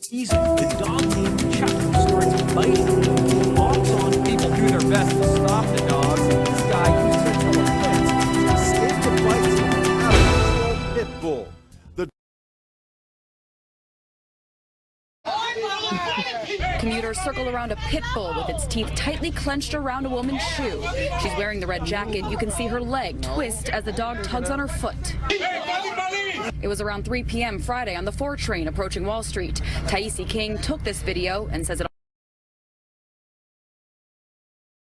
season, the dog named Chucky starts biting. He walks on. People do their best to stop the dogs. This guy uses a fence to escape the bites of an out-of-control pit bull. Commuters circle around a pit bull with its teeth tightly clenched around a woman's shoe. She's wearing the red jacket. You can see her leg twist as the dog tugs on her foot. It was around 3 p.m. Friday on the 4 train approaching Wall Street. Taisi King took this video and says it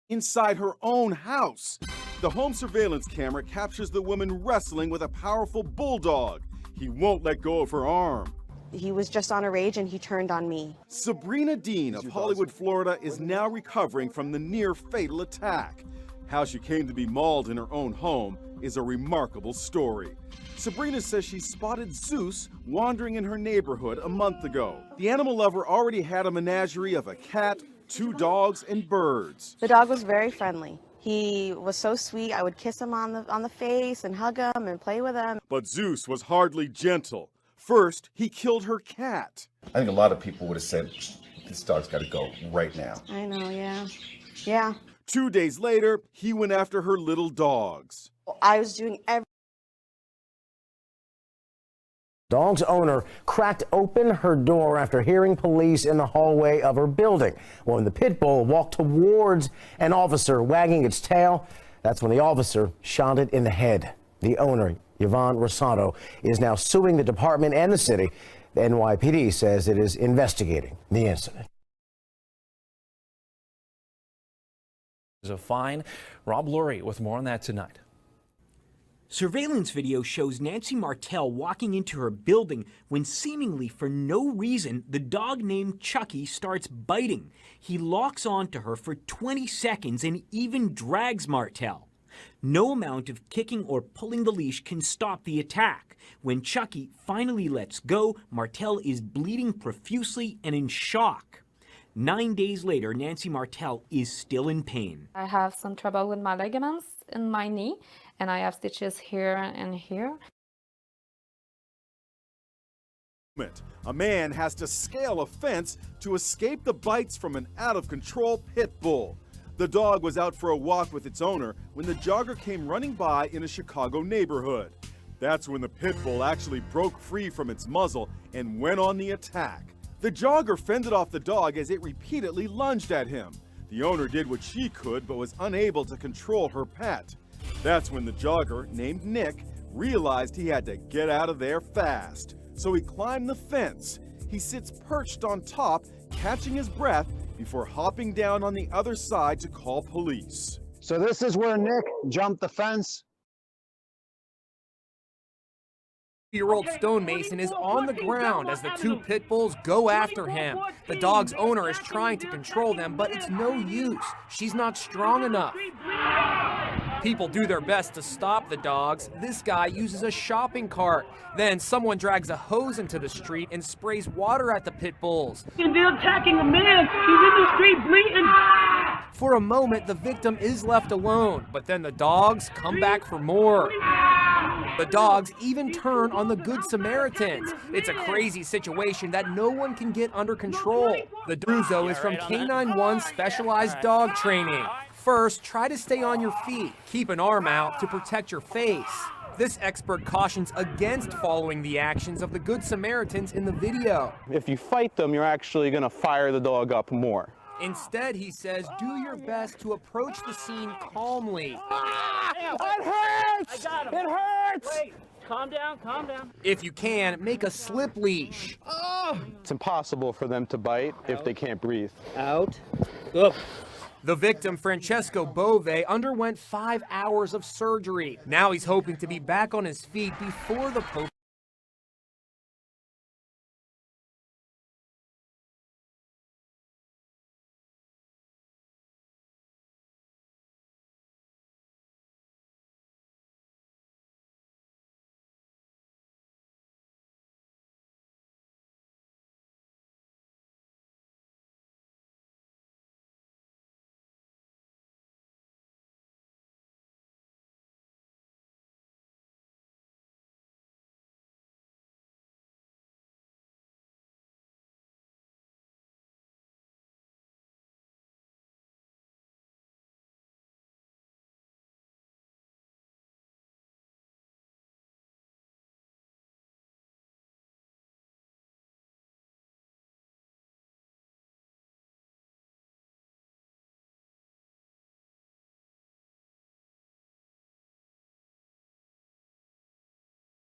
inside her own house. The home surveillance camera captures the woman wrestling with a powerful bulldog. He won't let go of her arm. He was just on a rage and he turned on me. Sabrina Dean of Hollywood, Florida is now recovering from the near-fatal attack. How she came to be mauled in her own home is a remarkable story. Sabrina says she spotted Zeus wandering in her neighborhood a month ago. The animal lover already had a menagerie of a cat, 2 dogs, and birds. The dog was very friendly. He was so sweet. I would kiss him on the face and hug him and play with him. But Zeus was hardly gentle. First, he killed her cat. I think a lot of people would have said, this dog's got to go right now. I know, yeah. Yeah. 2 days later, he went after her little dogs. I was doing everything. Dog's owner cracked open her door after hearing police in the hallway of her building. When the pit bull walked towards an officer wagging its tail, that's when the officer shot it in the head. The owner, Yvonne Rosato, is now suing the department and the city. The NYPD says it is investigating the incident. There's a fine. Rob Lurie with more on that tonight. Surveillance video shows Nancy Martell walking into her building when seemingly for no reason, the dog named Chucky starts biting. He locks onto her for 20 seconds and even drags Martell. No amount of kicking or pulling the leash can stop the attack. When Chucky finally lets go, Martell is bleeding profusely and in shock. 9 days later, Nancy Martell is still in pain. I have some trouble with my ligaments in my knee, and I have stitches here and here. A man has to scale a fence to escape the bites from an out-of-control pit bull. The dog was out for a walk with its owner when the jogger came running by in a Chicago neighborhood. That's when the pit bull actually broke free from its muzzle and went on the attack. The jogger fended off the dog as it repeatedly lunged at him. The owner did what she could but was unable to control her pet. That's when the jogger, named Nick, realized he had to get out of there fast. So he climbed the fence. He sits perched on top, catching his breath before hopping down on the other side to call police. So this is where Nick jumped the fence. 8-year-old stonemason is on the ground as the 2 pit bulls go after him. The dog's owner is trying to control them, but it's no use. She's not strong enough. People do their best to stop the dogs. This guy uses a shopping cart. Then someone drags a hose into the street and sprays water at the pit bulls. And they're attacking a man. He's in the street bleeding. For a moment, the victim is left alone, but then the dogs come back for more. The dogs even turn on the Good Samaritans. It's a crazy situation that no one can get under control. The Druzo is from K9-1 Specialized Dog Training. First, try to stay on your feet. Keep an arm out to protect your face. This expert cautions against following the actions of the Good Samaritans in the video. If you fight them, you're actually going to fire the dog up more. Instead, he says, do your best to approach the scene calmly. It hurts! It hurts! Wait, calm down, calm down. If you can, make a slip leash. It's impossible for them to bite if they can't breathe. Out. Up. The victim, Francesco Bove, underwent 5 hours of surgery. Now he's hoping to be back on his feet before the Pope